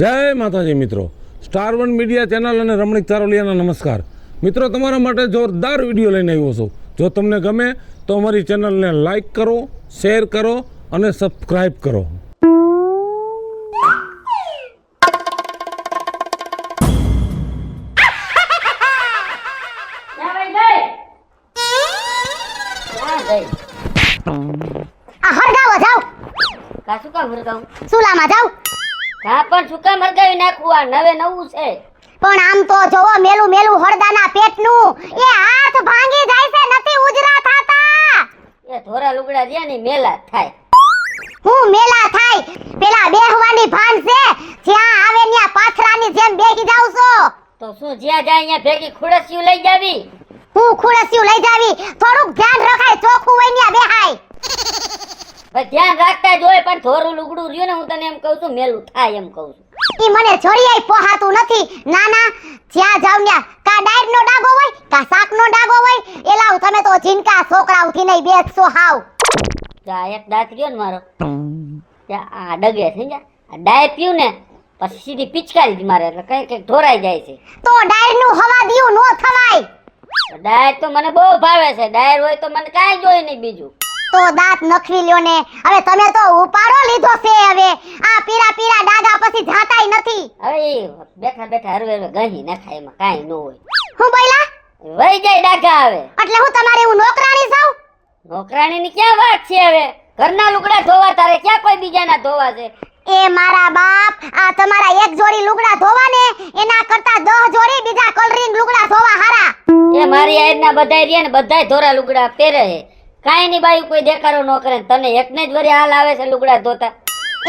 જય માતાજી મિત્રો, સ્ટાર1 મીડિયા ચેનલ અને રમણીક ચારોલિયાના નમસ્કાર મિત્રો. તમારા માટે જોરદાર વિડીયો લઈને આવ્યો છું. જો તમને ગમે તો અમારી ચેનલને લાઈક કરો, શેર કરો અને સબસ્ક્રાઈબ કરો. સુલામાં જાવ કા પણ શું કામ હરગાવી નાખવું? આ નવે નવું છે. પણ આમ તો જોવો મેલું મેલું હળદાના પેટનું એ હાથ ભાંગી જાય છે, નથી ઉજરા થાતા. એ ધોરા લુગડા જ્યાં ની મેલા થાય. હું મેલા થાય? પેલા બેહવાની ભાન છે, જ્યાં આવે ત્યાં પાછરાની જેમ બેહી જાવ છો. તો શું જ્યાં જાય અહીંયા ભેગી ખુડસિયું લઈ જાવી? હું ખુડસિયું લઈ જાવી? થોડુંક ધ્યાન રખાય, ચોખ્ખું હોય ત્યાં બેહાય. ભાઈ ધ્યાન રાખતા જ હોય, પણ ધોરું લુગડું રહ્યું ને, હું તને એમ કહું છું મેલું થાય એમ કહું છું. ઈ મને જોડિયાય પોહાતું નથી. ના ના, જ્યાં જાવ ત્યાં કા ડાયરનો ડાગો હોય કા શાકનો ડાગો હોય. એલાવ તમે તો જીનકા છોકરાઓથી નહીં બેસશો હાવ. જા એક દાંત રહ્યો ને મારો, આ ડગે છે જા, આ ડાય પીયું ને પછી સીધી પિચકારી જ મારે, એટલે કઈ કઈ ઢોરાઈ જાય છે. તો ડાયરનું હવા દીયું નો થવાય. ડાયર તો મને બહુ ભાવે છે. ડાયર હોય તો મને કાંઈ જોઈએ નહીં બીજું. તો દાંત નખવી લ્યો ને. હવે તમે તો ઉપાડો લીધો છે. હવે આ પીરા પીરા ડાગા પછી જાતાય નથી. હવે એ બેઠા બેઠા હરવે ગહી નખાય, એમાં કાંઈ ન હોય. હું બોલા? વહી જાય ડાગા આવે. એટલે હું તમારી હું નોકરાણી છું? નોકરાણીની ક્યાં વાત છે? હવે ઘરના લુગડા ધોવા તારે ક્યાં કોઈ બીજાના ધોવા છે? એ મારા બાપ, આ તમારા એક જોડી લુગડા ધોવા ને એના કરતા 10 જોડી બીજા કલરિંગ લુગડા ધોવા હારા. એ મારી આયરના બધાય રહ્યા ને બધાય ધોરા લુગડા પહેરે છે. કાંઈ ની બાયું કોઈ દેખાડો ન કરે, તને એકને જ વરી હાલ આવે છે લુગડા ધોતા.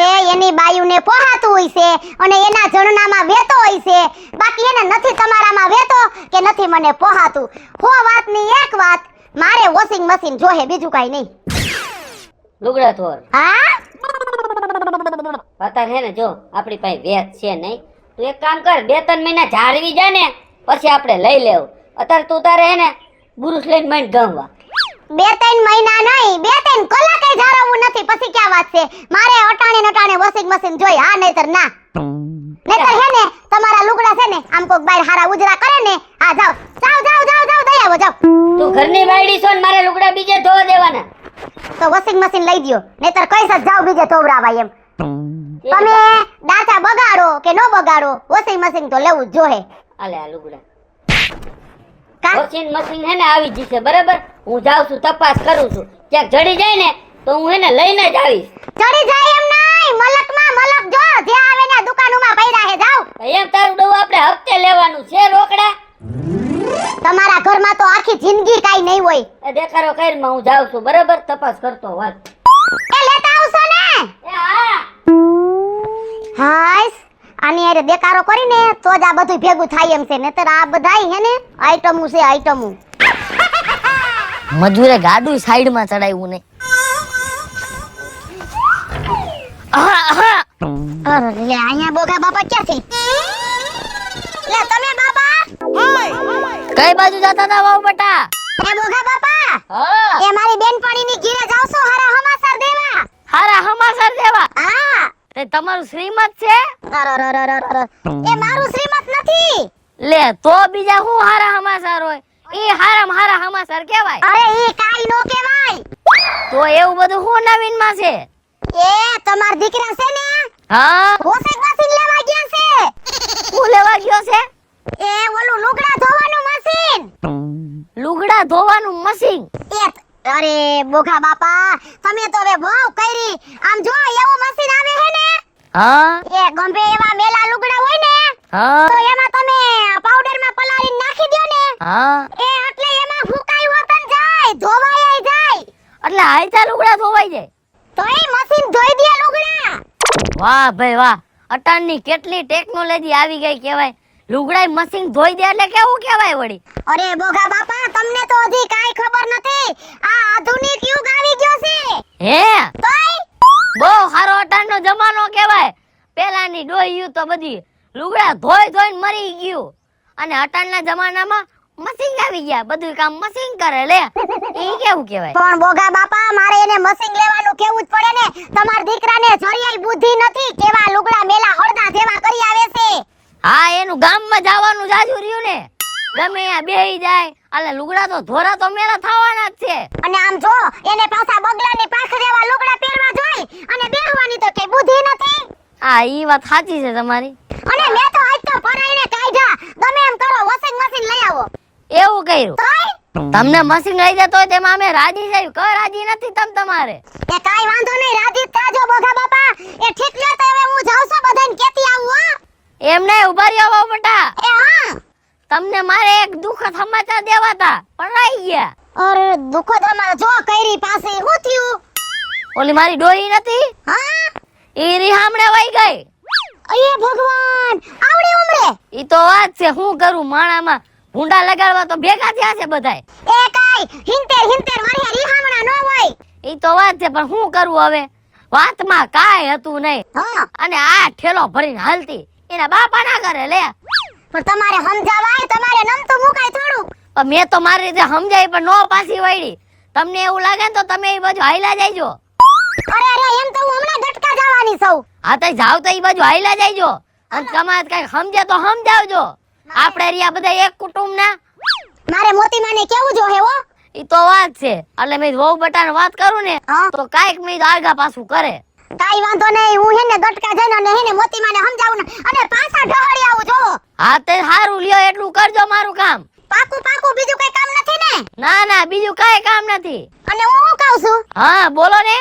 એ એની બાયુને પોહાતું હોય છે અને એના જણનામાં વેતો હોય છે, બાકી એને નથી તમારામાં વેતો કે નથી મને પોહાતું. હો વાતની એક વાત, મારે વોશિંગ મશીન જોહે, બીજું કાઈ નહીં. લુગડા ધોર હા પતા છે ને, જો આપણી પાસે વેત છે નહીં. તું એક કામ કર, 2-3 મહિના જાળવી જાય ને પછી આપણે લઈ લેવું. અત્યારે તું તારે હે ને બુરુસ લઈને માંડ ગમવા. 2-3 મહિના નહીં, 2-3 કલાકે જાળવવું નથી. પછી ક્યાં વાત છે? મારે અટાણે વોશિંગ મશીન જોઈ. હા નહીતર ના. નહીતર હે ને તમારા લુગડા છે ને આમ કોક બાર હારા ઉજરા કરે ને, આ જાવ જાવ જાવ જાવ જાવ દયાવો જાવ. તું ઘરની બાયડી છો ને મારે લુગડા બીજે ધોવા દેવાના. તો વોશિંગ મશીન લઈ દ્યો, નહીતર કઈસ જ જાવ બીજે ધોવરાવા એમ. તમે દાંતા બગાડો કે નો બગાડો, વોશિંગ મશીન તો લેવું જ જોહે. આલે આ લુગડા કા વોશિંગ મશીન હે ને આવી જશે બરાબર. હું જાઉં છું, તપાસ કરું છું. ક્યાંક જડી જાય ને તો હું હે ને લઈને જ આવીશ. ચડી જાય એમ નહીં, મલકમાં મલક જો, જ્યાં આવે ને દુકાનોમાં પૈડા હે જાવ. એમ તારું ડવું આપણે હપ્તે લેવાનું છે રોકડા. તમારા ઘરમાં તો આખી જિંદગી કાઈ નહીં હોય. એ દેખાડો કઈરમાં હું જાઉં છું બરાબર, તપાસ કરતો વાત. એ લેતા આવશો ને? એ હા હાઈસ, આની અરે દેકારો કરીને તો જ આ બધું ભેગું થાય એમ છે. નહીતર આ બધાય હે ને આઈટમું છે આઈટમું. મજૂરે ગાડું સાઈડમાં ચડાવ્યું ને. અરે લે, અહીંયા બોગા બાપા ક્યાં છે? લે તમે બાપા કઈ બાજુ જતા હતા વાવ બટા? એ બોગા બાપા, હા, એ મારી બેનપણીની ઘીરે જાવશો હારા હમાસર દેવા? હારા હમાસર દેવા? હા. તે તમારું શ્રીમત છે? અરરરરરરર, એ મારું શ્રીમત નથી. લે તો બીજા હું હારા હમાસર હોય? ઈ હારામાં હારા હમાસર કહેવાય. અરે ઈ કાઈ નો કહેવાય. તો એવું બધું હું નવીન માં છે? એ તમાર દીકરા છે ને, હા, વોશિંગ મશીન લેવા ગયા છે. હું લેવા ગયો છે? એ ઓલું લુગડા ધોવાનું મશીન. લુગડા ધોવાનું મશીન? અરે બોગા બાપા, તમે તો હવે બહુ કરી. આમ જો એવું મશીન આવે હે ને, હા, એ ગંભે એવા મેલા લુગડા હોય ને, હા, તો એમાં તમે પાવડર માં પલાળીને નાખી દો ને, હા, એ એટલે એમાં ફૂકાઈ વતન જાય, ધોવાય જાય. એટલે હાઈતા લુગડા ધોવાઈ જાય? તો એ મશીન ધોઈ દે લુગડા. વાહ ભાઈ વાહ, અટાણની કેટલી ટેકનોલોજી આવી ગઈ કેવાય. લુગડાય મશીન ધોઈ દે એટલે કેવું કેવાય વળી? અરે બોગા બાપા, તમને તો હજી કાઈ ખબર નથી. આ આધુનિક યુગ આવી ગયો છે. હે, તોય બહુ સારો અટાણનો જમાનો કેવાય. પેલાની ડોહ્યું તો બધી લુગડા ધોઈ ધોઈને મરી ગયું, અને અટાણના જમાનામાં મશીન આવી ગયા, બધું કામ મશીન કરે લે. એ કેવું કહેવાય? પણ બોગા બાપા મારે એને મશીન લેવાનું કેવું જ પડે ને. તમાર દીકરાને જરિયાઈ બુદ્ધિ નથી, કેવા લુગડા મેલા હળદા જેવા કરી આવે છે. હા, એનું ગામમાં જવાનું જાજુ રહ્યું ને. ગમે ત્યાં બેહી જાય, આલે લુગડા તો ધોરા તો મેલા થવાના જ છે. અને આમ જો એને પાછા બગલાની પાંખ જેવા લુગડા પહેરવા જોઈ અને બેહવાની તો કઈ બુદ્ધિ નથી. હા, ઈ વાત સાચી છે તમારી. અને મેં તો આજ તો પરાઈને કાઢ્યા. તમે એમ કરો વોશિંગ મશીન લઈ આવો. એવું કર્યું? તોય તમને મશીન લઈ જતો હોય તેમાં અમે રાજી જાય. કઈ રાજી નથી તમારે? એ કાઈ વાંધો નહીં, રાજી થાજો બોગા બાપા. એ ઠીક લે તો હવે હું જાઉં છું, બધાને કેતી આવું હો. એમ નહીં, ઉભા રહ્યો બાબા બેટા. એ હા. તમને મારે એક દુઃખ સમાચાર દેવાતા પણ રહી ગયા. અરે દુઃખો તમારે જો કઈરી પાસે હું થયું? ઓલી મારી ડોહી નથી, હા ઈ રીહામણે વઈ ગઈ. અયે ભગવાન, આવડી ઉમરે. ઈ તો વાત છે, હું કરું માણામાં ભૂંડા લગાડવા તો ભેગા થયા છે બધાય. એ કાઈ હિંતેર વર્ષે રીહામણા ન હોય. ઈ તો વાત છે, પણ હું કરું હવે? વાતમાં કાંઈ હતું નહીં. હા અને આ ઠેલો ભરીને હાલતી એના બાપા ના કરે લે. પણ તમારે સમજાવાય, તમારે નમતું મુકાય થોડું. પણ મેં તો મારી રીતે સમજાય પણ નો પાછી વળી. તમને એવું લાગે ને તો તમે એ બાજુ હાઈલા જાયજો. અરે અરે એમ તો હું હમણાં ગટકા જવાની છું. હા તો જાવ તો એ બાજુ હાઈલા જાયજો. અને તમારે કઈ સમજે તો સમજાવજો. આપણે રહ્યા બધા એક કુટુંબ ના. મારે મોતી માને કેવું જો હે હો. ઈ તો વાત છે. એટલે મેં વહુ બટાને વાત કરું ને હા. તો કાઈક મેં આગા પાછું કરે. કાઈ વાંધો નહીં, હું હેને ગટકા જઈને અને હેને મોતી માને સમજાવું ને અને પાછા ઢહળી આવું જો. હા તે સારું લ્યો, એટલું કરજો મારું કામ. પાકું પાકું, બીજું કઈ કામ નથી ને? ના ના, બીજું કાંઈ કામ નથી. અને હું શું કહું છું, હા બોલો ને.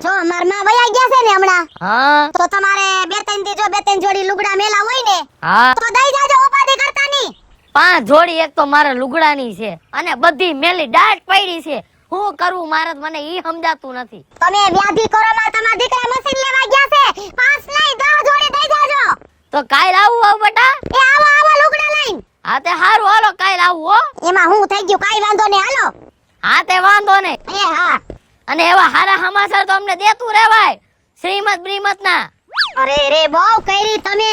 જો માર માં વયા ગયા છે ને હમણાં, હા તો તમારે બે ત્રણ જોડી લુગડા મેલા હોય ને હા, તો દઈ જાજો, ઉપાધિ કરતા નહીં. 5 જોડી એક તો મારા લુગડાની છે અને બધી મેલી દાટ પડી છે. હું કરું મારે તો મને ઈ સમજાતું નથી. તમે વ્યાધિ કરો માં તમારા દીકરા મશીન લેવા ગયા છે. 5 નહીં 10 જોડી દઈ જાજો. તો કાલ આવું આવ બેટા. એ આવો આવો લુગડા લઈને. હા તે હારું, હાલો કાલ આવું હો. એમાં હું થઈ ગયું, કાઈ વાંધો નહીં, હાલો. હા તે વાંધો નહીં. એ હા. અને એવા હારા સમાચાર તો અમને દેતું રહેવાય, શ્રીમત બ્રીમત ના. અરે રે બહુ કઈરી તમે.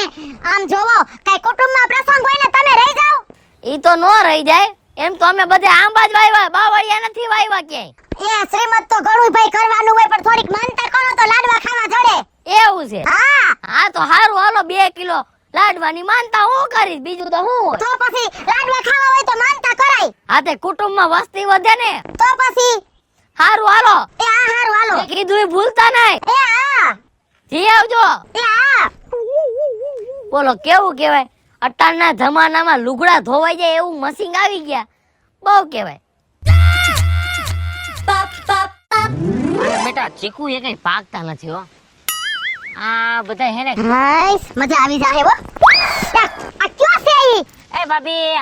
આમ જોવો કઈ કુટુંબમાં પ્રસંગ હોય ને તમે રહી જાઓ. ઈ તો નો રહી જાય. એમ તો અમે બધે આંબા જ વાવ્યા, બાવળિયા નથી વાવ્યા ક્યાંય. એ શ્રીમત તો ઘણું ભાઈ કરવાનું હોય, પણ થોડીક માનતા કરો તો લાડવા ખાવા જડે. એવું છે? હા હા તો હારું, હાલો 2 કિલો લાડવાની માનતા હું કરીશ, બીજું તો હું હોય. તો પછી લાડવા ખાવા હોય તો માનતા કરાય. હા તે કુટુંબમાં વસ્તી વધે ને. તો પછી હારું હાલો. એ હા હારું હાલો. કીધું ઈ ભૂલતા નહીં. એ હા. જી આવજો. એ હા. બોલો કેવું કહેવાય, અટાણના જમાનામાં લુગડા ધોવાઈ જાય એવું મશીન આવી ગયા. બહુ કહેવાય. અરે બેટા, ચીકુ એ કઈ પાકતા નથી હો. આ બધા હેને. હાઈસ મજા આવી જાહે હો. આ ક્યો છે ઈ? એ ભાભી,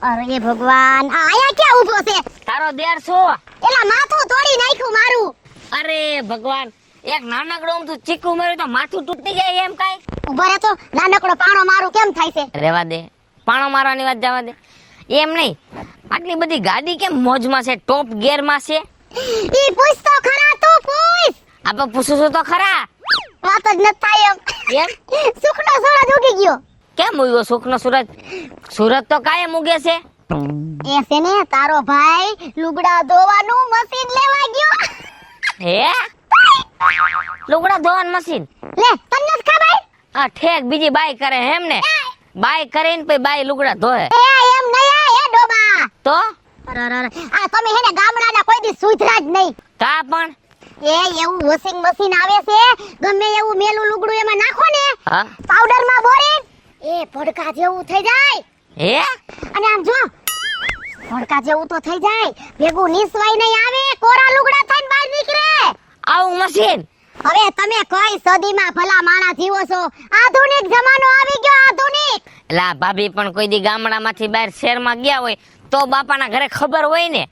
અરે ભગવાન, આ આયા ક્યાં ઊભો છે? તારો દેર શું? એલા માથું તોડી નાખ્યું મારું. અરે ભગવાન, એક નાનકડો આમથું ચીકુ માર્યું તો માથું તૂટી જાય એમ કાઈ? ઉભા રહે તો, નાનકડો પાણો મારું કેમ થાય છે? રેવા દે, પાણો મારવાની વાત જવા દે. એમ નહીં, આટલી બધી ગાડી કેમ મોજમાં છે, ટોપ ગિયરમાં છે? ઈ પૂછ તો ખરા, તું પૂછ. આપણે પૂછું છું તો ખરા. વાત જ ન થાય એમ. એમ સુખનો સૂરજ ઉગી ગયો. કેમ ઉગ્યો સુખનો સૂરજ? સૂરજ તો કાયમ ઉગે છે. એ છે ને તારો ભાઈ લુગડા ધોવાનું મશીન લેવા ગયો. હે? લુગડા ધોવાનું મશીન? લે તને જ ખબર? આ ઠેક બીજી બાઈ કરે એમ ને? બાઈ કરીને પછી બાઈ લુગડા ધોએ એ એમ નહીં, એ ડોબા. તો? અરરર, આ તમે હેને ગામડાના કોઈ દી સુધરા જ નહીં. કા પણ? એ એવું વોશિંગ મશીન આવે છે, ગમે એવું મેલું લુગડું એમાં નાખો ને, હા? પાવડર માં બોરીને એ ભડકા જેવું થઈ જાય. હે? અને આમ જો ભડકા જેવું તો થઈ જાય, ભેગું નીસવાય નહીં આવે, કોરા લુગડા થઈને બહાર નીકળે. આવું મશીન? હવે તમે કઈ સદીમાં ભલા માણા જીવો છો? આધુનિક જમાનો આવી ગયો, આધુનિક. લા ભાભી, પણ કોઈ દી ગામડામાંથી બહાર શહેરમાં ગયા હોય તો બાપાના ઘરે ખબર હોય ને.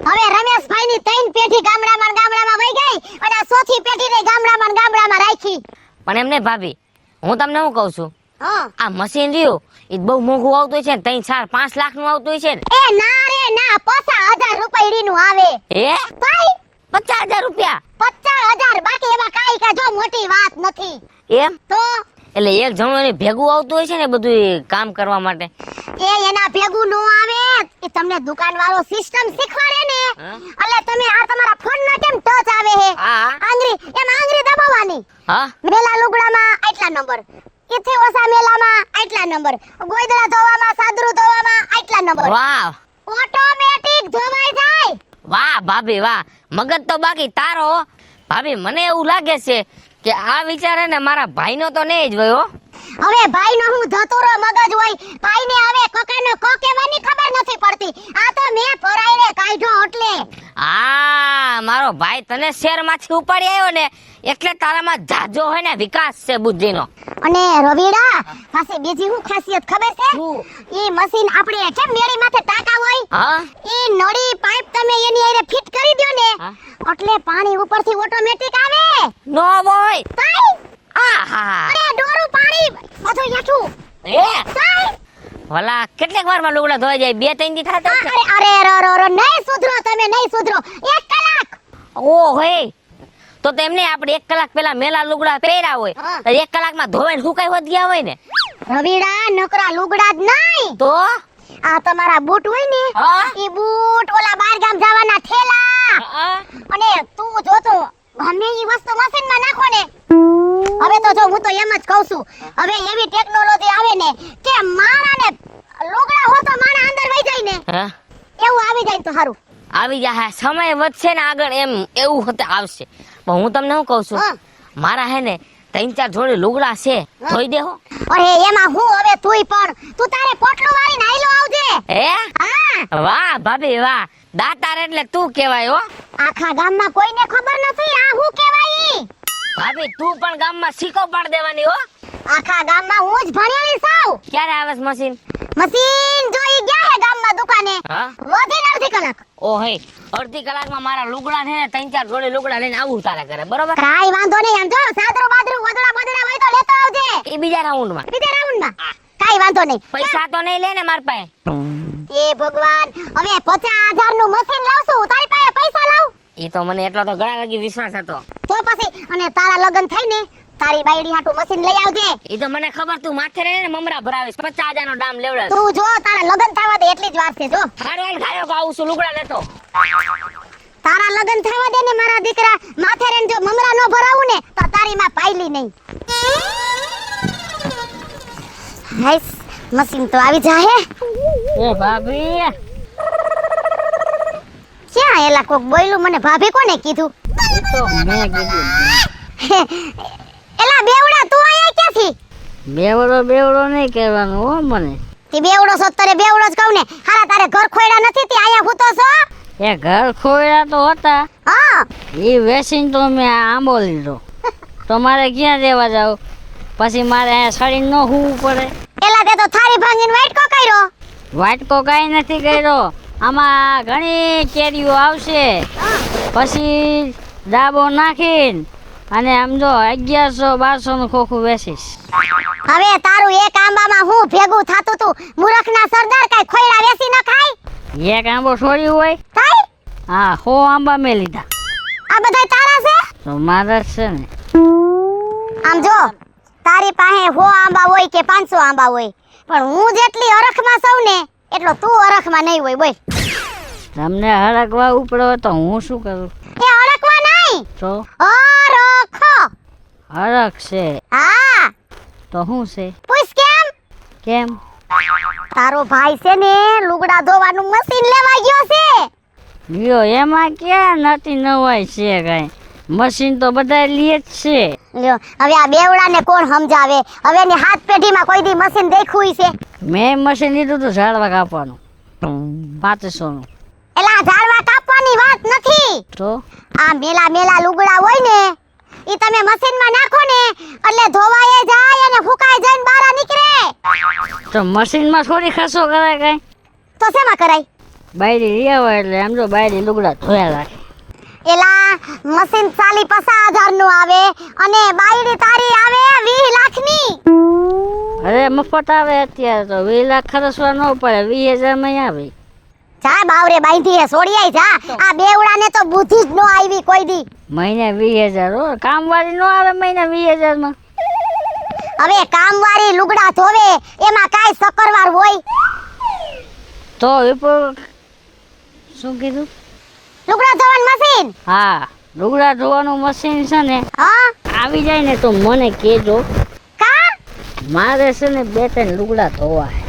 હવે રમેશભાઈ ની 3 પેઢી ગામડામાં વહી ગઈ અને આ 4થી પેઢી ને ગામડામાં રાખી. પણ એમ નહીં ભાભી, હું તમને શું કહું છું, હા. આ મશીન રહ્યું એ બહુ મોંઘું આવતું છે ને, 3, 4, 5 લાખ નું આવતું છે ને. એ ના રે ના, 50,000 રૂપિયા નું આવે. હે? ભાઈ 50,000 રૂપિયા? 50,000, બાકી એમાં કાઈ કા જો મોટી વાત નથી. એમ? તો એટલે એક જણો એને ભેગું આવતું હોય છે ને બધું કામ કરવા માટે. એ એના ભેગું નો આવે, એ તમને દુકાન વાળો સિસ્ટમ શીખવાડે ને. હા? એટલે તમે આ તમારા ફોન માં કેમ ટચ આવે હે હા. આંગળી, એમ આંગળી દબાવવાની. હા મેલા લુગડામાં આટલા નંબર, ઇથી ઓછા મેલામાં આટલા નંબર, ગોઈદડા ધોવામાં, સાદરું ધોવામાં આટલા નંબર. વાહ ઓટોમેટિક ધોવાઈ જાય. વાહ ભાભી વાહ, મગજ તો બાકી તારો હો. ભાભી મને એવું લાગે છે કે આ વિચાર હે ને મારા ભાઈનો તો નહીં જ હોય હો. હવે ભાઈ નો હું ધતુરો મગજ હોય, ભાઈ ને હવે કોકાનો કો કહેવાની ખબર નથી પડતી. આ તો મેં ફરાઈને કાઢ્યો એટલે. મારો ભાઈ તને શહેરમાંથી ઉપાડી આવ્યો ને એટલે તારામાં જાજો હોય ને વિકાસ છે બુદ્ધિનો. અને રવિડા પાસે બીજી હું ખાસિયત ખબર છે? શું? ઈ મશીન આપણે કેમ મેળી માથે ટાંકા હોય, હા ઈ નળી પાઇપ તમે એની હારે ફિટ કરી દો ને, હા? એટલે પાણી ઉપરથી ઓટોમેટિક આવે. નો હોય. તાઈ આહા અરે ડોરું પાણી બધું યાઠું. એ તાઈ ભલા કેટલીક વારમાં લુગડા ધોઈ જાય? 2-3 દી થાતા હશે. અરે રો નહીં સુધરો, તમે નહીં સુધરો. 1 કલાક. ઓ હે તો તેમને આપણે 1 કલાક પહેલા મેલા લુગડા પહેર્યા હોય હા. તો 1 કલાકમાં ધોવાઈને સુકાઈ હોત ગયા હોય ને. રવિડા નકરા લુગડા જ નહીં, તો આ તમારા બૂટ હોય ને, હા? ઈ બૂટ ઓલા બહાર ગામ જવાના થેલા. અને તું જો તો ગમે ઈ વસ્તુ મશીનમાં નાખો ને, હવે તો જો હું તો એમ જ કહું છું, હવે એવી ટેકનોલોજી આવે ને કે માણાને લુગડા હો તો માણા અંદર વઈ જાય ને, હા એવું આવી જાય તો સારું. આવી જાય. સમય વધશે ને આગળ એમ એવું હોતે આવશે. પણ હું તમને શું કહું છું, હા. મારા હે ને 3-4 જોડી લુગડા છે, ધોઈ દેહો. અરે એમાં હું હવે તુંય પણ તું તારે પોટલું વાળીને આયલો આવજે. હે હા, વાહ ભાભી વાહ, દાતાર એટલે તું કહેવાય હો. આખા ગામમાં કોઈને ખબર નથી આ હું કહેવાય ઈ. ભાભી તું પણ ગામમાં સિક્કો પાડ દેવાની હો. આખા ગામમાં હું જ ભણેલી સાવ. ક્યારે આવે છે મશીન? મશીન જોઈ ગયા હે ગામમાં દુકાને, હા વધીને અડધી કલાક. ઓ હે અડધી કલાકમાં મારા લુગડા ને 3-4 જોડી લુગડા લઈને આવું તારા ઘરે, બરોબર? કાઈ વાંધો નહીં, આમ જો સાદરું બાદરું વધડા બધડા હોય તો લેતો આવજે એ બીજા રાઉન્ડમાં. બીજા રાઉન્ડમાં. કાઈ વાંધો નહીં. પૈસા તો નહીં લે ને માર પાસે? એ ભગવાન, હવે 50,000 નું મશીન લાવશું, તારી પાસે પૈસા લાવ એ તો મને એટલો તો ઘણા લગી વિશ્વાસ હતો. તો પછી. અને તારા લગન થઈ ને તારી બાયડી હાટુ મશીન લઈ આવજે. એ તો મને ખબર, તું માથે રહે ને મમરા ભરાવીશ, 50,000 નો દામ લેવડે. તું જો તારા લગન થવા દે એટલી જ વાર છે. જો હારો હાલ ખાયો આવું છું લુગડા લેતો. તારા લગન થવા દે ને મારા દીકરા, માથે રેન જો મમરા નો ભરાવું ને તો તારી માં પાયલી નહીં. હાઈસ મશીન તો આવી જાહે. એ ભાભી ક્યાં એલા કોક બોલ્યું, મને ભાભી કોને કીધું? તો મેં કીધું એલા બેવડા તું આયા ક્યાંથી? બેવડો નહીં કહેવાનું હો મને. તે બેવડો છો તરે બેવડો જ કહું ને. હારા તારે ઘર ખોયડા નથી તે આયા હૂતો છો? એ ઘર ખોયા તો હતા, હા એ વેચીને તો મેં આંબો લીધો. તો મારે ક્યાં દેવા જાવ? પછી મારે અહીંયા સડીને ન હોવું પડે. એલા તે તો થારી ભાંગીને વાટકો કર્યો. વાટકો કાંઈ નથી કર્યો. આમાં ઘણી કેરીઓ આવશે, પછી ડાબો નાખીને અને આમ જો 1100-1200 નું ખોખું વેચીશ. હવે તારું એક આંબામાં હું ભેગું થાતું તું? મૂરખના સરદાર કાઈ ખોયડા વેસી ન ખાય? એક આંબો છોડ્યું હોય? થાય હા 100 આંબા મેં લીધા. આ બધાય તારા છે? તો મારા જ છે ને. આમ જો તારી પાસે 100 આંબા હોય કે 500 આંબા હોય, પણ હું જેટલી અરખમાં સૌ ને એટલો તું અરખમાં નહીં હોય. બોલ. તમને હરકવા ઉપડો તો હું શું કરું? એ અરખવા નહીં, તો અરખો. હરક છે હા તો શું છે? પૂછ કેમ? કેમ? તારો ભાઈ છે ને લુગડા ધોવાનું મશીન લેવા ગયો છે. લ્યો એમાં ક્યાં નથી નવાય છે કાંઈ? મશીન તો બધા લે જ છે. લ્યો હવે આ બેવડાને કોણ સમજાવે? હવે એની હાથ પેઢીમાં કોઈ દી મશીન દેખ્યું છે? મેં મશીન લીધું હતું ઝાડવા કાપવાનું 500 નું. એલા ઝાડવા કાપવાની વાત નથી. તો આ મેલા લુગડા હોય ને ઈ તમે મશીનમાં નાખો ને એટલે ધોવાય જાય અને ફૂકાય જાય ને બહાર નીકળે. તો મશીનમાં થોડી ખર્ચો કરાય કાંઈ? તો શેમાં કરાય? બાયડી લઈ આવે એટલે આમ જો બાયડી લુગડા ધોયા રાખે. એલા મશીન 40-50,000 નું આવે અને બાયડી તારી આવે 20 લાખની. અરે મફત આવે અત્યારે તો 20 લાખ ખર્ચવા ન પડે, 20,000 માં આવે. જા બાવરે બાંધી હે સોડિયાઈ જા. આ બેવડાને તો બુદ્ધિ જ નો આવી કોઈ દી. મહિને 20,000 હો, કામવાળી નો આવે મહિને 20,000 માં. હવે કામવાળી લુગડા ધોવે એમાં કાઈ સકરવાર હોય? તો વિપુલ શું કીધું? લુગડા ધોવાનું મશીન. હા, લુગડા ધોવાનું મશીન છે ને, હા આવી જાય ને તો મને કહેજો. કા? મારે છે ને 2-3 લુગડા ધોવા છે.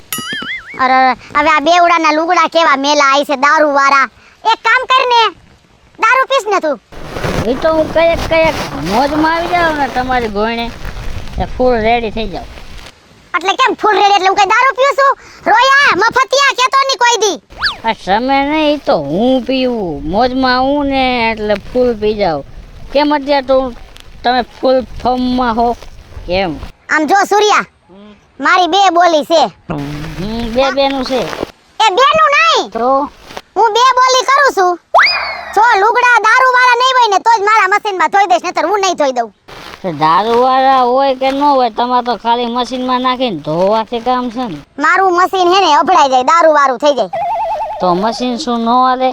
અરે હવે આ બેવડાના લુગડા કેવા મેલા આઈ છે દારૂ વાળા. એક કામ કર ને, દારૂ પીસ ને તું. એ તો હું કયેક મોજમાં આવી જાઉં ને તમારી ગોયણે એ ફૂલ રેડી થઈ જાવ. એટલે કેમ ફૂલ રેડી? એટલે હું કઈ દારૂ પીઉં છું? રોયા મફતિયા કેતો ની કોઈ દી. આ સમય નહીં, એ તો હું પીવું મોજમાં હું ને એટલે ફૂલ પી જાઉં. કેમ અત્યારે તો તમે ફૂલ ફોર્મમાં હો કેમ? આમ જો સૂર્યા, મારી બે બોલી છે. બે બેનું છે એ બેનું નહીં, તો હું બે બોલી કરું છું. જો લુગડા દારૂ વાળા નહીં હોય ને તો જ મારા મશીનમાં ધોઈ દઈશ, નહીતર હું નહીં ધોઈ દઉં. દારૂવાળા હોય કે ન હોય, તમારે તો ખાલી મશીનમાં નાખીને ધોવાથી કામ છે ને. મારું મશીન હે ને અભડાઈ જાય, દારૂ વાળું થઈ જાય. તો મશીન શું ન હાલે?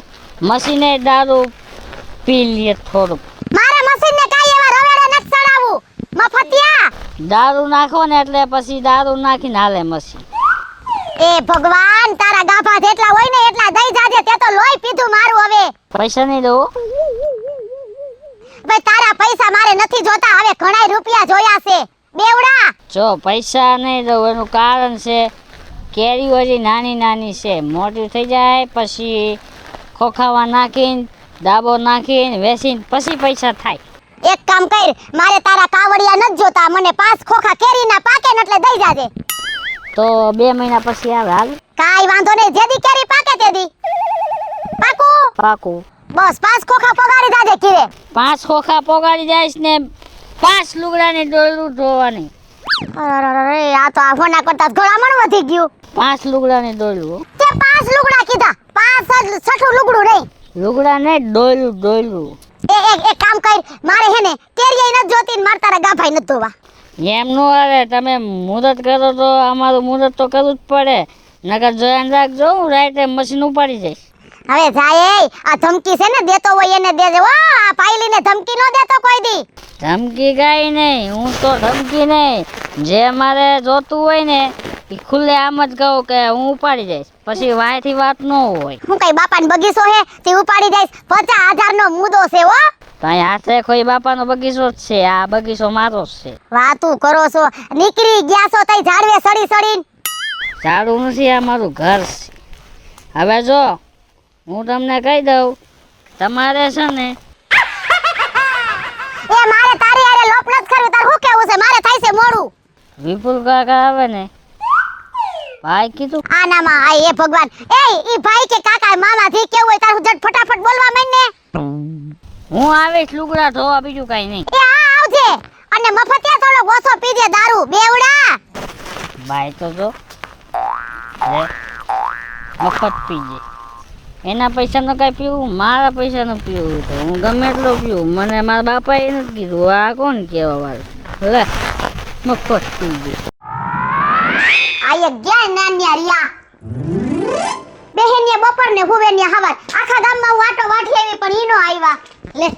મશીને દારૂ પી લે થોડુંક. મારા મશીનને કાઈ એવા રવેડા નથી ચડાવવું મફતિયા. દારૂ નાખો ને એટલે પછી દારૂ નાખીને હાલે મશીન. એ ભગવાન, તારા ગાભા જેટલા હોય ને એટલા દઈ જાજે, તે તો લોહી પીધું મારું. હવે પૈસા નહીં દો. ભાઈ તારા પૈસા મારે નથી જોતા, હવે ઘણાય રૂપિયા જોયા છે બેવડા. જો પૈસા નહીં દઉં એનું કારણ છે, કેરીઓ હજી નાની નાની છે, મોટી થઈ જાય પછી ખોખાવા નાખીને દાબો નાખીને વેચીને પછી પૈસા થાય. એક કામ કર, મારે તારા કાવડિયા નથી જોતા, મને 5 ખોખા કેરીના પાકે ને એટલે દઈ જાજે. તો 2 મહિના પછી આવે હાલ. કાઈ વાંધો નહીં, જેદી કેરી પાકે તેદી પાકું. પાકું. બસ 5 ખોખા પગાડી જાજે કીરે. 5 ખોખા પોગાડી જઈશ ને 5 લુગડાની ડોલું ધોવાની. અરે આ તો આ હોના કરતા ઘોડામણ વધી ગયું. 5 લુગડાની ડોલું. તે 5 લુગડા કીધા, 5 જ છઠ્ઠું લુગડું નહીં. લુગડા ને ડોલું. એક કામ કર, મારે હે ને કેરીય નથી જોતી ને માર તારા ગાભાઈ નથી ધોવા. એમ નો હાલે, તમે મુદત કરો તો અમારું મુદત તો કરવું જ પડે, નકર જોયા રાખજો હું રાઈટે મશીન ઉપાડી જઈશ. હવે જાય આ ધમકી છે ને દેતો હોય એને દેજે. ઓ આ પાયલીને ધમકી નો દેતો કોઈ દી. ધમકી કાંઈ નહીં, હું તો ધમકી નહીં, જે મારે જોતું હોય ને એ ખુલ્લે આમ જ કહું કે હું ઉપાડી જઈશ, પછી વાંયથી વાત ન હોય. હું કઈ બાપાનો બગીચો હે તે ઉપાડી જઈશ? 50,000 નો મુદો છે હો. ત્યાં હાથે કોઈ બાપાનો બગીચો જ છે, આ બગીચો મારો જ છે. વાતું કરો છો, નીકળી ગયા છો તઈ ઝાડવે સડી સડીને. સારું નથી, આ મારું ઘર છે. હવે જો હું તમને કહી દઉં, તમારે છે ને એ મારે તારી હારે લોપ નથી કરવી, તાર શું કેવું છે? મારે થાય છે મોડું. વિપુલ કાકા આવે ને ભાઈ કીધું આનામાં આ એ ભગવાન, એ ઈ ભાઈ કે કાકા મામા થી કેવું હોય તારું જટ ફટાફટ બોલવા માંડ ને. હું આવીશ લુગડા ધોવા, બીજું કાંઈ નહીં. એ આ આવજે અને મફતિયા થોડો ઓછો પીજે દારૂ બેવડા. ભાઈ તો જો લે, મફત પીજે. એના પૈસાનું કાંઈ પીવું, મારા પૈસાનું પીવું તો હું ગમે એટલો પીવું, મને મારા બાપાએ નથી કીધું. આ કોણ કહેવા વાળું? લે મફત પીજે. આ એક ગયા નાન્યા રિયા બેહેનિયા બપોર ને હુવેનિયા હવાર આખા ગામમાં હું આટો વાઠી આવી પણ ઈ નો આવ્યા. લે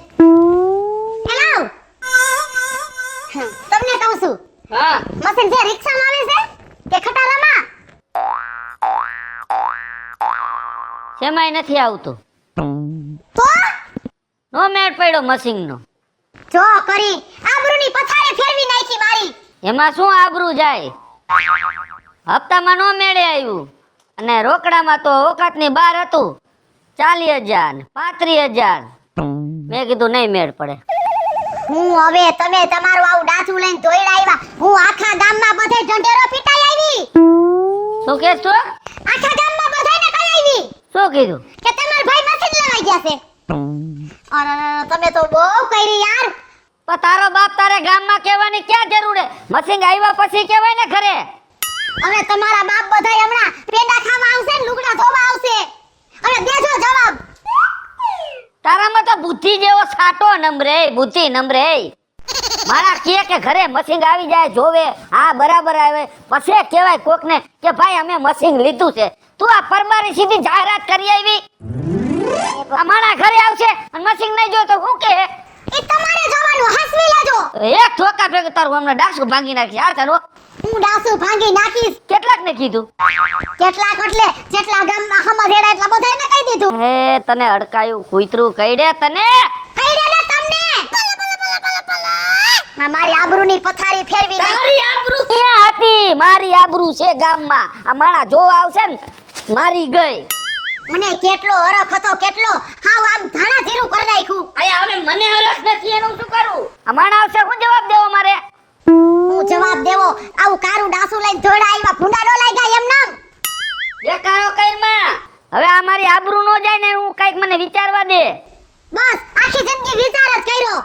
હેલો, તમને કહું છું હા મશીન છે રિક્ષામાં આવે છે કે ખટારામાં? શેમાંય નથી આવતું, તો નો મેળ પડ્યો મશીનનો. જો કરી આબરૂની પથારે ફેરવી નાખી મારી. એમાં શું આબરૂ જાય? હપ્તામાં નો મેળે આવ્યું અને રોકડામાં તો ઓકાતની બહાર હતું 40,000 ને 35,000. મેં કીધું નહીં મેળ પડે. હું હવે તમે તમારું આવું ડાચું લઈને ધોઈડા આવ્યા, હું આખા ગામમાં બધે ઢંઢેરો પીટાઈ આવી. શું કહેશ તું? આખા ગામમાં બધાને કઈ આવી શું કીધું? કે તમાર ભાઈ મશીન લેવા ગયા છે. અરે તમે તો બહુ કરી યાર. પણ તારો બાપ તારે ગામમાં કહેવાની ક્યાં જરૂર હે? મશીન આવ્યા પછી કહેવાય ને ઘરે. હવે તમારા બાપ બધાય હમણાં પેંડા ખાવા આવશે ને લુગડા ધોવા આવશે. હવે દેજો જવાબ. તારામાં તો બુદ્ધિ જેવો સાટો નંબરે, બુદ્ધિ નંબરે. મારા કે ઘરે મશીન આવી જાય જોવે, હા બરાબર આવે, પછી કહેવાય કોકને કે ભાઈ અમે મશીન લીધું છે. તું આ પરબારી સીધી જાહેરાત કરી આવી. આ મારા ઘરે આવશે અને મશીન નહીં જો તો હું કે એ તમારે જોવાનું હસવી લેજો. એક ઠોકા ભેગું તારું હમણાં ડાસું ભાંગી નાખી આ તારો હું ડાસુ ભાંગી નાખીશ. કેટલાક ને કીધું કેટલાક એટલે જેટલા ગામમાં સમજેડા એટલા બધાને કહી દીધું. હે તને અડકાયું કૂતરું કઈડે તને કહી દે ને તમને. મારી આબરૂની પથારી ફેરવી દે. તારી આબરૂ ક્યાં હતી મારી આબરૂ છે ગામમાં આ માણા જોવા આવશે ને મારી ગઈ મને કેટલો હરખ હતો કેટલો હાવ આમ ધાણા જીરું કરી નાખ્યું. અયા હવે મને હરખ નથી એનું શું કરું આ માણા આવશે હું જવાબ દેવો મારે હું જવાબ દેવો આવું કારું ડાસુ લઈને ધોડા આવ્યા ભૂંડા નો લાગ્યા એમ નામ. દેખાડો કઈમાં હવે આ મારી આબરૂ નો જાય ને હું કઈક મને વિચારવા દે બસ આખી જિંદગી વિચાર જ કર્યો.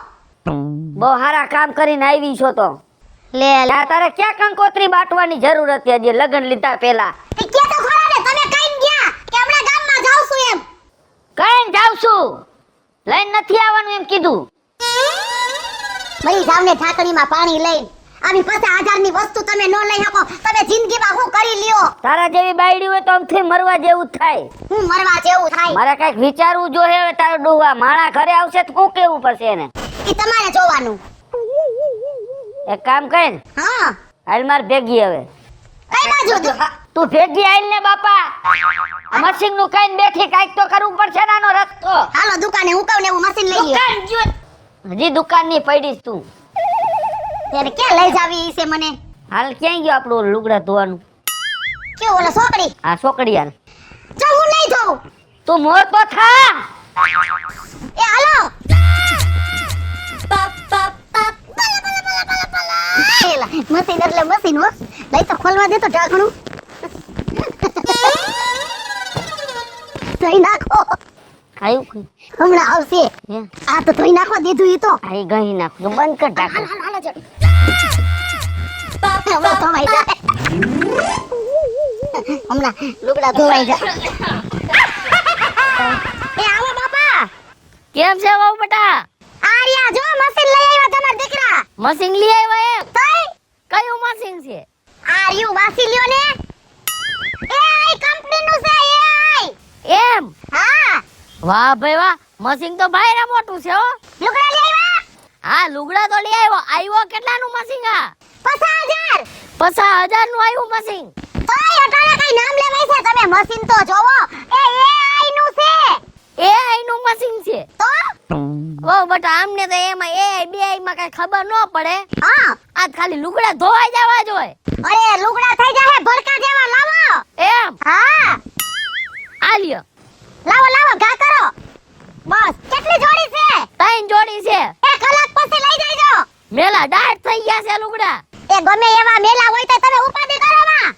બહુ સારા કામ કરીને આવી છો તો લે આ તારે ક્યાં કંકોત્રી બાટવાની જરૂર હતી હજી લગ્ન લીધા પહેલા તે કે તો ખરા ને તમે કઈ ગયા કે હમણાં ગામમાં જાવ છું એમ. કઈ જાવ છું લઈને નથી આવવાનું એમ કીધું મરી જાવને ઢાંકણીમાં પાણી લઈને આવી 50,000 ની વસ્તુ તમે ન લઈ શકો. તમે જિંદગીમાં શું કરી લ્યો. તારા જેવી બાયડી હોય તો આમથી મરવા જેવું જ થાય હું મરવા જેવું થાય મારે કઈક વિચારવું જોઈએ હવે તારો ડોહા માણા ઘરે આવશે તો હું કેવું પડશે એને ઈ તમારે જોવાનું. એક કામ કર હા હાલ માર ભેગી હવે કઈ બાજુ દો. તું ભેગી આઈલ ને બાપા મશીન નું કઈ બેઠી કઈક તો કરવું પડશે નાનો રસ્તો હાલો દુકાને હું કહું ને એવું મશીન લઈ લ્યો. દુકાન જો હજી દુકાન ની પડીશ તું ત્યારે ક્યાં લઈ જાવી ઈ છે મને. હાલ ક્યાં ગયો આપણું લુગડા ધોવાનું કેવું ઓલો છોકરી આ છોકરી હાલ જો હું નહીં ધોઉં. તું મોર તો થા એ હાલો એલા, મશીન એટલે મશીન હો લઈ તો ખોલવા દે તો ઢાંકણું ધોઈ નાખો આયું હમણાં આવશે. હે આ તો ધોઈ નાખો દીધું ઈ તો. આઈ ગઈ નાખ બંધ કર ઢાંકણ હાલ હાલ જલ્દી. હમણાં ધોવાઈ જાય. હમણાં લુગડા ધોવાઈ જાય. એ આવો બાપા. કેમ છે વહુ બેટા આર્યા જો મશીન લઈ આવ્યા તમારા દીકરા. મશીન લઈ આવ્યા એમ તઈ કયું મશીન છે આર્યુ વાસી લ્યો ને. એઆઈ કંપની નું છે એઆઈ. એમ હા વાહ ભાઈ વાહ મશીન તો ભાઈ મોટું છે હો લુગડા લઈ આવ્યા. હા લુગડા તો લઈ આવ્યો કેટલાનું મશીન આ 50,000. 50,000 નું આવ્યું મશીન તોય અટાણે કઈ નામ લેવાય છે તમે મશીન તો જોવો. એ એઆઈ નું છે. એઆઈ નું મશીન છે તો વહુ બેટા આમને તો એમાં એઆઈ બેઆઈ માં કઈ ખબર ન પડે હા આજ ખાલી લુગડા ધોવાઈ જવા જોઈએ અરે લુગડા થઈ જાહે ભડકા જેવા લાવો. એમ હા આ લ્યો લાવો લાવો ઘા કરો. બસ કેટલી જોડી છે. 3 જોડી છે 1 કલાક પછી લઈ જાયજો. મેલા ડાટ થઈ ગયા છે લુગડા એ ગમે એવા મેલા હોય તો તમે ઉપાધિ કરો માં.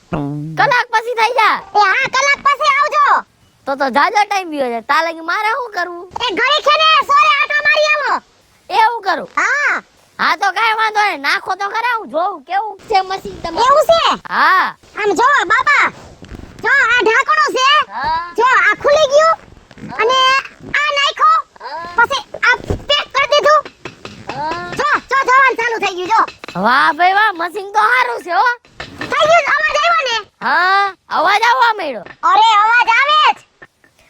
કલાક પછી થઈ જા એ હા કલાક પછી આવજો. તો જાજો ટાઈમ ગયો છે તા લગી મારે શું કરવું એ ઘડી ખેને સોરે આટો મારી આવો. એવું કરું હા હા તો કાઈ વાંધો નહીં નાખો તો ખરા હું જોઉં કેવું છે મશીન તમારું એવું છે. હા આમ જો બાબા જો આ ઢાંકણું છે. હા જો આ ખુલી ગયું અને આ નાખો પછી આ પેક કરી દીધું. જો જો જવાનું ચાલુ થઈ ગયું જો. વાહ ભાઈ વાહ મશીન તો સારું છે હો થઈ ગયું અવાજ આવ્યો ને. હા અવાજ આવવા માંડ્યો અરે અવાજ આવે જ.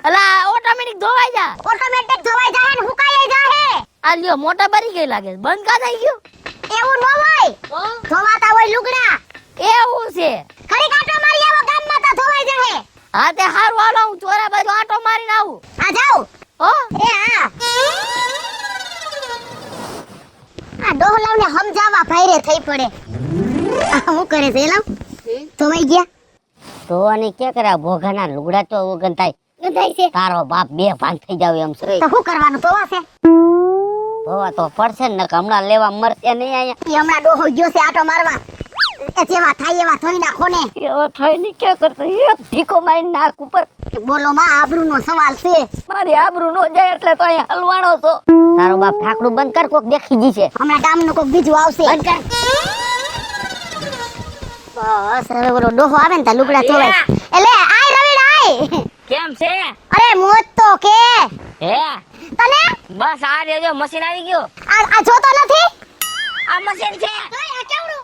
અલા ઓટોમેટિક ધોવાઈ જા ઓટોમેટિક ધોવાઈ જાય ને હુકાઈ જાય. આ લ્યો મોટા ભરી ગઈ લાગે છે. બંધ કા થઈ ગયું એવું ન હોય. ધોવાતા હોય લુગડા. એવું છે ઘડી કાંટો મારી આવો ગામમાં તો ધોવાઈ જાય. હા તે હારું હાલો હું ચોરા બાજુ આટો મારીને આવું આ જાવ. હો એ હા આ ડોહલાવને સમજાવવા ભાઈરે થઈ પડે. આ શું કરે છે એલા ધોવાઈ ગયા. તો અને કે કર્યા ભોગાના લુગડા તો વગન થાય ગંધાઈ છે તારો બાપ બે ભાન થઈ જાવ એમ છે તો શું કરવાનું ધોવા છે. ધોવા તો પડશે ને નકર હમણાં લેવા મરશે નહીં અહીંયા ઈ હમણાં ડોહો ગયો છે આટો મારવા. એ જેવા થાય એવા ધોઈ નાખો ને. એવો થઈ નહીં કે કરતો એક ઢીકો મારી નાક ઉપર બોલો માં આબરૂનો સવાલ છે. મારી આબરૂ નો જાય એટલે તો અહીંયા હલવાણો છો તારો બાપ ઠાકડું બંધ કર કોક દેખી જી છે હમણાં ગામનું કોક બીજું આવશે. બસ હવે બોલો ડોહો આવે ને તા લુગડા ધોવાય. એટલે આય રવિડા આય. કેમ છે અરે મોત તો કે હે તને બસ આ રેજો મશીન આવી ગયો આ જોતો નથી. આ મશીન છે તોય આ કેવડું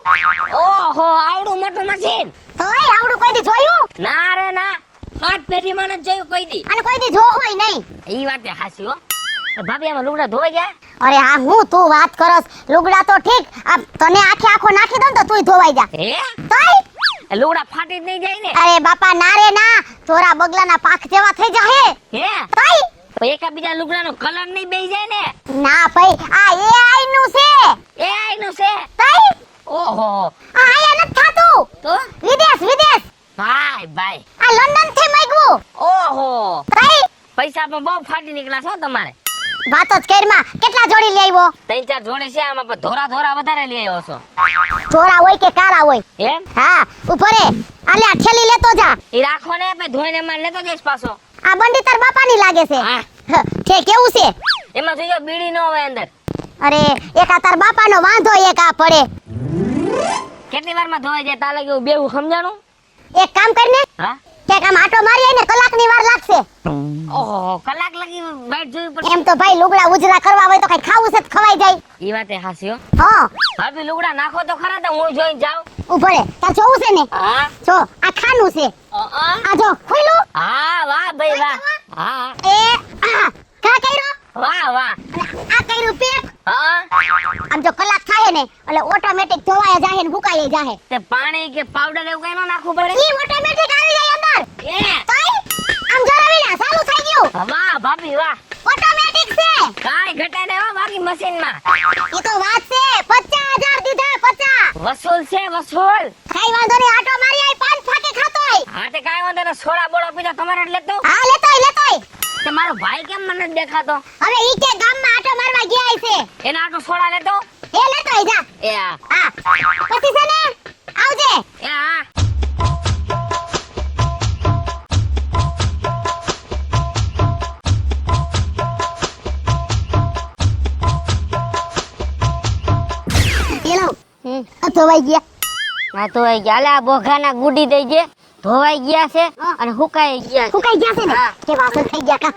ઓહો આવડું મોટું મશીન તોય આવડું કોઈ દી જોયું ના રે ના હાથ પેઢી માં નથી જોયું કોઈ દી અને કોઈ દી જો હોય નહીં. ઈ વાત હાસી હો ભાભી આમાં લુગડા ધોવાઈ ગયા? અરે હા હું તું વાત કરસ લુગડા તો ઠીક આ તને આખો નાખી દઉં તો તુંય ધોવાઈ જા હે? તોય એ લુગડા ફાટી જ નહીં જાય ને? અરે બાપા ના રે ના થોરા બગલાના પાખ જેવા થઈ જાહે હે? તોય પણ એકાબીજા લુગડાનો કલર નહીં બેહી જાય ને? ના ભાઈ આ AI નું છે એ આઈનું છે? તોય ઓહો. આ આયા નથી થાતું તો વિદેશ ભાઈ આ લંડન થી માંગ્યું ઓહો, તોય પૈસા પણ બહુ ફાટી નીકળ્યા છો તમારે. વાતો જ કરમાં કેટલા જોડી લઈ આવ્યો 3-4 જોડે છે આમાં, પણ ધોરા વધારે લઈ આવ્યો છો. ધોરા હોય કે કાળા હોય એમ? હા ઉભો રે આલે આ થેલી લેતો જા ઈ રાખો ને, પછી ધોઈને માર લેતો જઈશ પાછો. આ બંડી તાર બાપાની લાગે છે હા. છે કેવું છે એમાં જોજો બીડી ન હોય અંદર. અરે એક આ તાર બાપાનો વાંધો એક આ પડે કેટલી વારમાં ધોવાઈ જાય તા લાગે બેવું સમજાણું? એક કામ કરને હા? કે આમ આટો મારી આઈને કલાકની વાર લાગશે ઓહો, કલાક લગી વાઈટ જોવી પડશે. એમ તો ભાઈ લુગડા ઉજરા કરવા હોય તો કઈ ખાવું છે તો ખવાઈ જાય ઈ વાતે હાસી હો. હા ભાભી લુગડા નાખો તો ખરા, તો હું જોઈને જાઉં. ઉભો રે તાર જોવું છે ને હા? જો આ ખાનું છે આ જો ખુલ્લું હા, વાહ ભાઈ વાહ. હા, એ કા કર્યો વાહ વાહ. આ કર્યું પેક હા, આમ જો કલાક થાય ને એટલે ઓટોમેટિક ધોવાય જાહે ને હુકાય જાહે તે પાણી કે પાવડર એવું કઈ ન નાખવું પડે? ઈ ઓટોમેટિક આવી જાય અંદર એ તોય આમ જરાવીને ચાલુ થઈ ગયું વાહ ભાભી વાહ. ઓટોમેટિક છે કાઈ ઘટે ને હો બાકી મશીનમાં. ઈ તો વાત છે 50,000 દીધા 50 વસૂલ છે વસૂલ. કઈ વાંધો નહીં આટો મારી આઈ પાંચ ફાકે ખાતોય હા તે કાઈ વાંધો નહીં, સોડા બોડા પીધા તમારે એટલે તો. હા લેતોય તે મારો ભાઈ કેમ મને નથી દેખાતો? હવે ઈ કે ગામમાં આટો મારવા ગયા છે એને આટો સોડા લેતો. એ લેતોય જા એ હા. હા પછી છે ને આવજે એ હા. એલો ધોવાઈ ગયા આ તો આ ગયા બોઘાના ગુડી દઈ જે ધોવાઈ ગયા છે અને હુકાઈ ગયા છે. સુકાઈ ગયા છે ને હા. કે વાસણ થઈ ગયા કા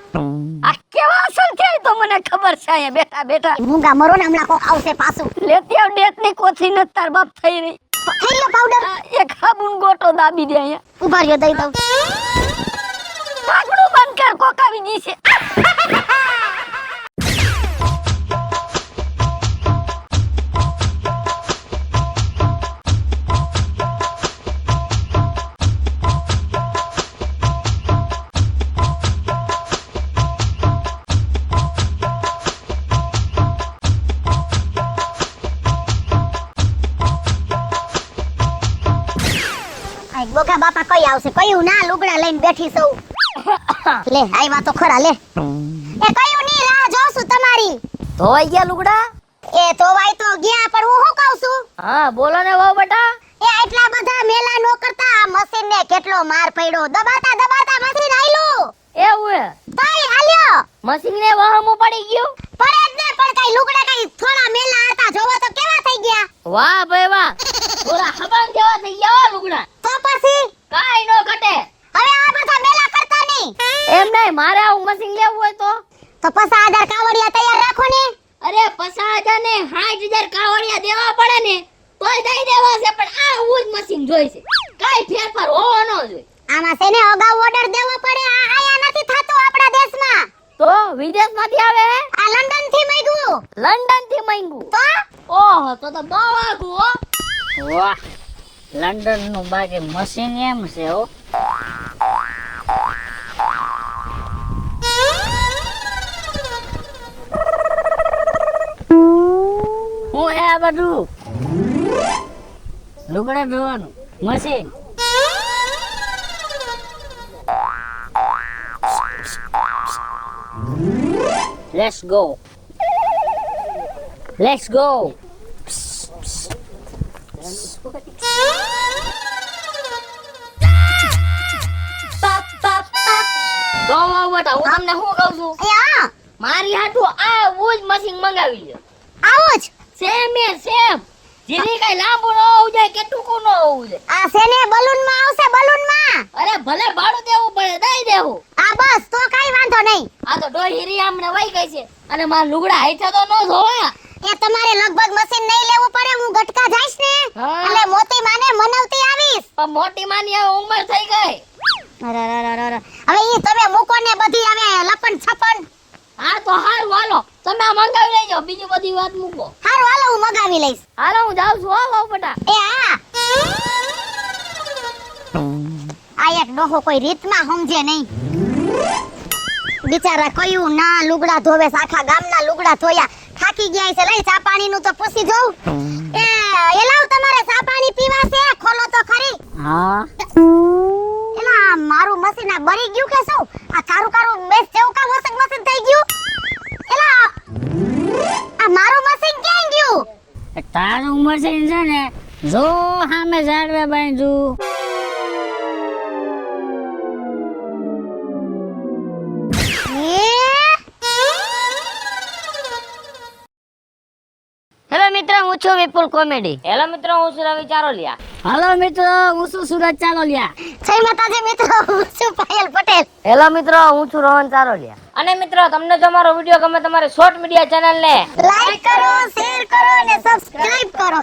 આ કેવા અસલ છે તો મને ખબર છે. અહીંયા બેઠા બેઠા મૂંગા મરો ને હમણાં કોક આવશે પાછું લેતી આવ ડેટ ની કોથી ન તાર બાપ થઈ રહી. થઈ ગયો પાવડર આ એક હાબુન ગોટો દાબી દે અહીંયા. ઉભા રહ્યો દઈ દઉં ઢાંકણું બંધ કર, કોક આવી ગઈ છે. આ બોકા બાપા કઈ આવશે કયું ના લુગડા લઈને બેઠી સૌ લે આવ્યા તો ખરા લે એ કયું ની રાહ જોઉં છું તમારી ધોવાઈ ગયા લુગડા? એ તો વાય તો ગયા પણ હું શું કહું છું હા બોલો ને વહુ બેટા. એ એટલા બધા મેલા નો કરતા આ મશીન ને કેટલો માર પડ્યો દબાતા મશીન આયલું એવું હે? તઈ હાલ્યો મશીન ને વહમું પડી ગયું? પડે જ ને પણ કઈ લુગડા કઈ થોડા મેલા હતા જોવો તો કેવા થઈ ગયા વાહ ભાઈ વાહ. પૂરા હબાન જેવા થઈ ગયા હો લુગડા. તો પછી કાઈ નો ઘટે. હવે આ બધા મેલા કરતા નહીં એમ નહીં, મારે આવું મશીન લેવું હોય તો પછી આધાર કાવડિયા તૈયાર રાખો ને અરે 50,000 ને 60,000 કાવડિયા દેવા પડે ને તોય દઈ દેવા છે, પણ આવું જ મશીન જોઈશે. કાઈ ફેરફાર હોવો ન જોઈએ. આમાં છે ને અગાઉ ઓર્ડર દેવો પડે આ આયા નથી થાતું આપણા દેશમાં તો વિદેશમાંથી આવે હે? આ લંડન થી માંગ્યું લંડન થી માંગ્યું? તો ઓહો, તો બહુ આગું હો. વાહ, લંડન નું બાકી મશીન એમ છે હો. હું હે આ બધું લુગડા ધોવાનું machine. Let's go. Let's go. તો બેટા હું તમને શું કહું છું, યા મારી હાટું આવું જ મશીન મંગાવી લે. આવું જ સેમ એ સેમ. જેની કઈ લાંબુ ન હોવું જોઈએ કે ટૂંકું ન હોવું જોઈએ. આ છે ને બલૂન માં આવશે બલૂન માં અરે ભલે ભાડું દેવું પડે દઈ દેવું. આ બસ તો કઈ વાંધો નહીં આ તો ડોહીરી આમને વહી ગઈ છે અને મારા લુગડા હાઈચા તો ન ધોવા. એ તમારે લગભગ મશીન નહીં લેવું પડે હું ગટકા જઈશ ને હા. એટલે મોતી માને મનાવતી આવીશ પણ મોટી માની હવે ઉંમર થઈ ગઈ. અરે હવે ઈ તમે મૂકો ને બધી હવે લપન છપન હા તો હારું હાલો તમે આ મંગાવી લેજો બીજી બધી વાત મૂકો હારું હાલો હું મગાવી લઈશ. હાલો હું જાઉં છું હો બટા એ હા આ એક ડોહો કોઈ રીતમાં સમજે નહીં. બિચારા કયું ના લુગડા ધોવે છે, આખા ગામના લુગડા ધોયા, થાકી ગયા છે. લઈ ચા પાણીનું તો પૂછી જોઉં. એ લાવ તમારે ચા પાણી પીવા છે? ખોલો તો ખરી. હા એલા મારું મશીન આ બળી ગયું કે શું? આ કારું કારું બેસ જેવું કા વોશિંગ મશીન થઈ ગયું? એલા આ મારું મશીન ક્યાં ગયું? તારું મશીન છે ને જો સામે ઝાડવે બાંધ્યું. હેલો મિત્રો હું છું વિપુલ કોમેડી હેલો મિત્રો હું છું રવિ ચારોલિયા હાલો મિત્રો હું છું સુરત ચાલોલિયા. જય માતાજી મિત્રો, હું છું પાયલ પટેલ. હેલો મિત્રો હું છું રોહન ચારોલિયા અને મિત્રો તમને જો અમારો વિડિયો ગમે તમારે શોર્ટ મીડિયા ચેનલ ને લાઈક કરો, શેર કરો અને સબસ્ક્રાઇબ કરો.